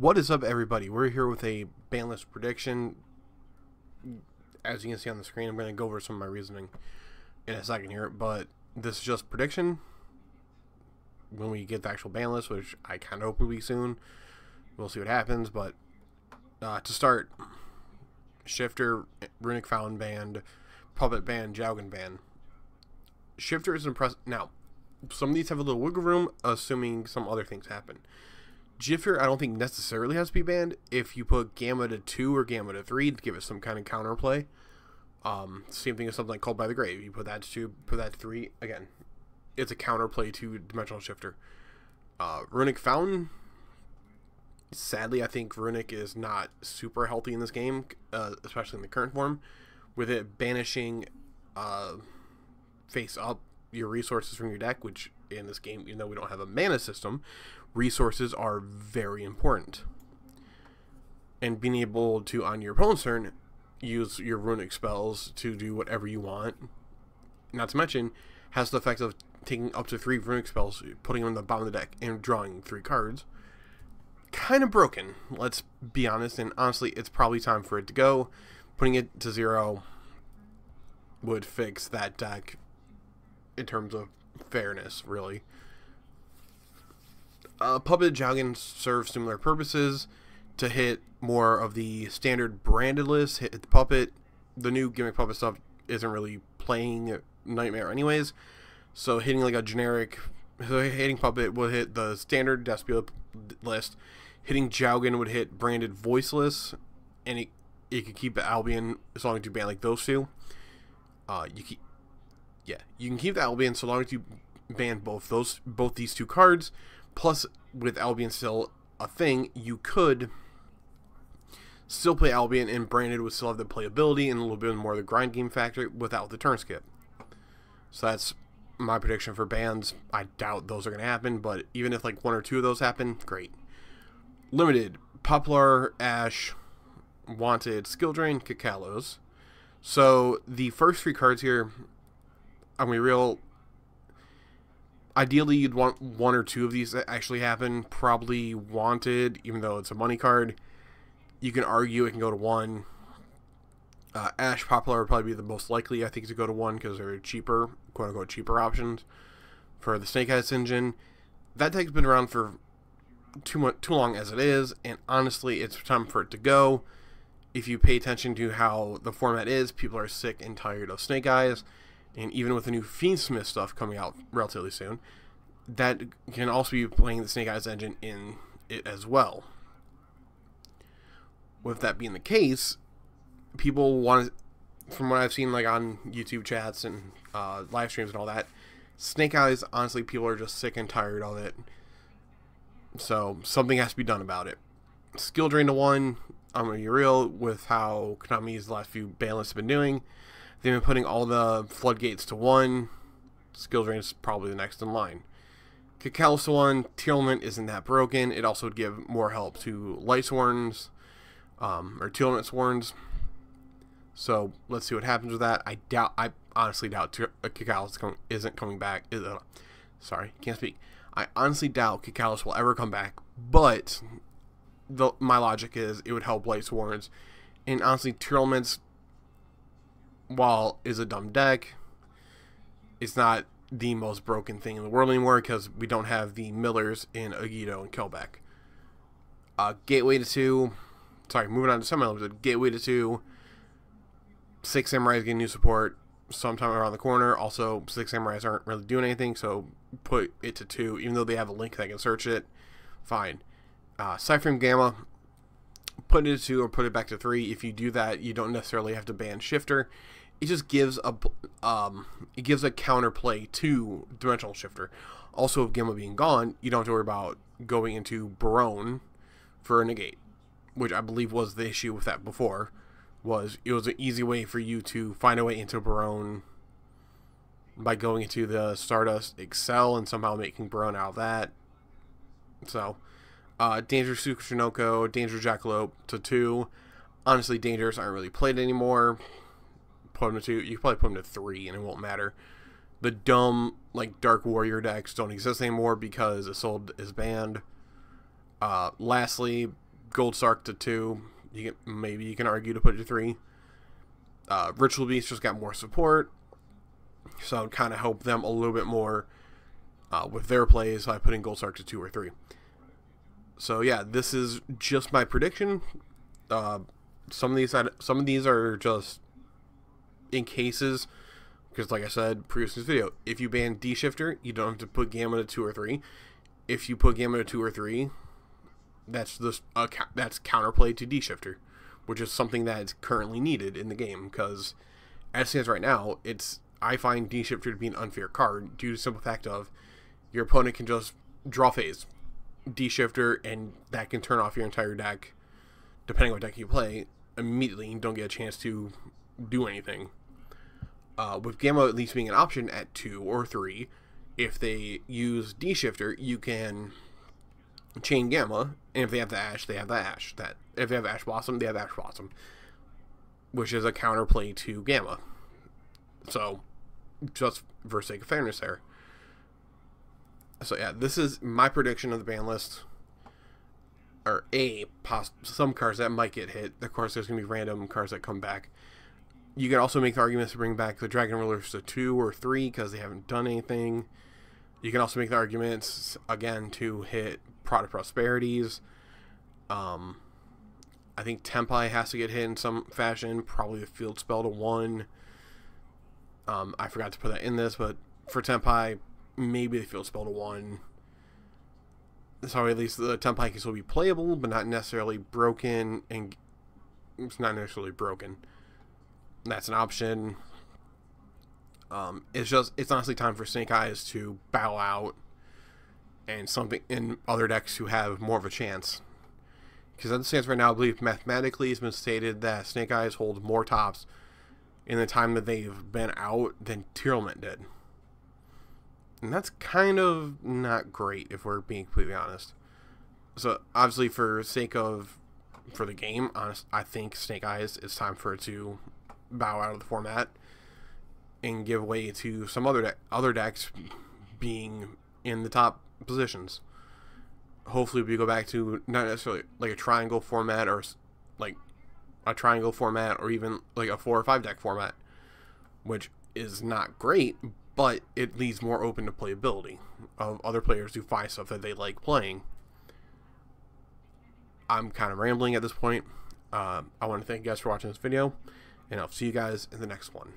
What is up, everybody? We're here with a Banlist prediction. As you can see on the screen, I'm going to go over some of my reasoning in a second here, but this is just prediction. When we get the actual Banlist, which I kind of hope will be soon, we'll see what happens. But to start, Shifter, Runic Fountain banned, Puppet banned, Jowgen banned. Shifter is impressive. Now, some of these have a little wiggle room, assuming some other things happen. Shifter, I don't think necessarily has to be banned. If you put Gamma to 2 or Gamma to 3 to give it some kind of counterplay. Same thing as something like Called by the Grave. You put that to 2, put that to 3. Again, it's a counterplay to Dimensional Shifter. Runic Fountain. Sadly, I think Runic is not super healthy in this game, especially in the current form. With it banishing face up your resources from your deck, which in this game, even though we don't have a mana system, resources are very important. And being able to, on your opponent's turn, use your runic spells to do whatever you want, not to mention, has the effect of taking up to 3 runic spells, putting them in the bottom of the deck, and drawing 3 cards. Kind of broken, let's be honest, and honestly, it's probably time for it to go. Putting it to 0 would fix that deck in terms of fairness, really. Puppet Jowgen serves similar purposes to hit more of the standard branded list. Hit the Puppet. The new gimmick Puppet stuff isn't really playing Nightmare anyways, so hitting like a generic, hitting Puppet would hit the standard Despia list. Hitting Jowgen would hit branded Voiceless, and it could keep the Albion as long as you ban like those two. You can keep the Albion so long as you ban both these 2 cards. Plus, with Albion still a thing, you could still play Albion, and Branded would still have the playability and a little bit more of the grind game factor without the turn skip. So that's my prediction for bans. I doubt those are going to happen, but even if like 1 or 2 of those happen, great. Limited, Poplar, Ash, Wanted, Skill Drain, Kakalos. So the first 3 cards here, I'm going to be real. Ideally, you'd want 1 or 2 of these to actually happen. Probably Wanted, even though it's a money card. You can argue it can go to 1. Ash, Poplar would probably be the most likely, I think, to go to 1 because they're cheaper, quote-unquote, cheaper options for the Snake Eyes engine. That deck's been around for too long as it is, and honestly, it's time for it to go. If you pay attention to how the format is, people are sick and tired of Snake Eyes. And even with the new Fiendsmith stuff coming out relatively soon, that can also be playing the Snake Eyes engine in it as well. With that being the case, people want, from what I've seen like on YouTube chats and live streams and all that, Snake Eyes, honestly, people are just sick and tired of it. So something has to be done about it. Skill Drain to 1, I'm going to be real with how Konami's last few banlists have been doing. They've been putting all the floodgates to 1. Skill Drain is probably the next in line. Kakalos to 1. Tearlament isn't that broken. It also would give more help to Light Sworns, or Tearlament Sworns. So let's see what happens with that. I honestly doubt Kakalos isn't coming back. Sorry, can't speak. I honestly doubt Kakalos will ever come back. But my logic is it would help Light Sworns, and honestly, Tearlament's, while is a dumb deck, it's not the most broken thing in the world anymore because we don't have the Millers in Yugioh and Kelbeck. Gateway to 2. Sorry, moving on to some elements. Gateway to 2. 6 Samurais getting new support sometime around the corner. Also, 6 Samurais aren't really doing anything, so put it to 2. Even though they have a link that can search it, fine. Cyframe Gamma, put it to 2 or put it back to 3. If you do that, you don't necessarily have to ban Shifter. It just gives a counterplay to Dimensional Shifter. Also, with Gamma being gone, you don't have to worry about going into Barone for a negate, which I believe was the issue with that before. It was an easy way for you to find a way into Barone by going into the Stardust Excel and somehow making Barone out of that. So, Dangerous Tsukushinoko, Dangerous Jackalope to 2. Honestly, Dangerous aren't really played anymore. Put them to 2. You can probably put them to 3 and it won't matter. The dumb like Dark Warrior decks don't exist anymore because Isolde is banned. Lastly, Gold Sark to 2. Maybe you can argue to put it to 3. Ritual Beast just got more support, so I'd kind of help them a little bit more with their plays by putting Gold Sark to 2 or 3. So yeah, this is just my prediction. Some of these are just in cases, because like I said previous in this video, if you ban D-Shifter, you don't have to put Gamma to 2 or 3. If you put Gamma to 2 or 3, that's counterplay to D-Shifter, which is something that is currently needed in the game, because as it stands right now, I find D-Shifter to be an unfair card due to the simple fact of your opponent can just draw phase, D-Shifter, and that can turn off your entire deck, depending on what deck you play, immediately. You don't get a chance to do anything. With Gamma at least being an option at 2 or 3, if they use D-Shifter, you can chain Gamma, and if they have the Ash, they have the Ash. If they have Ash Blossom, they have Ash Blossom, which is a counterplay to Gamma. So, just for sake of fairness there. So yeah, this is my prediction of the ban list. Or some cards that might get hit. Of course, there's going to be random cards that come back. You can also make the arguments to bring back the Dragon Rulers to 2 or 3 because they haven't done anything. You can also make the arguments, again, to hit Prod of Prosperities. I think Tempai has to get hit in some fashion. Probably the Field Spell to 1. I forgot to put that in this, but for Tempai, maybe the Field Spell to 1. So at least the Tempai can still be playable, but not necessarily broken, and it's not necessarily broken. That's an option. It's honestly time for Snake Eyes to bow out, and something in other decks who have more of a chance. Because as it stands right now, I believe mathematically it's been stated that Snake Eyes hold more tops in the time that they've been out than Tearlament did. And that's kind of not great, if we're being completely honest. So, obviously, for the game, I think Snake Eyes, it's time for it to bow out of the format and give way to some other decks being in the top positions. Hopefully, we go back to not necessarily like a triangle format, or like a triangle format, or even like a 4 or 5 deck format, which is not great, but it leaves more open to playability of other players who find stuff that they like playing. I'm kind of rambling at this point. I want to thank you guys for watching this video, and I'll see you guys in the next one.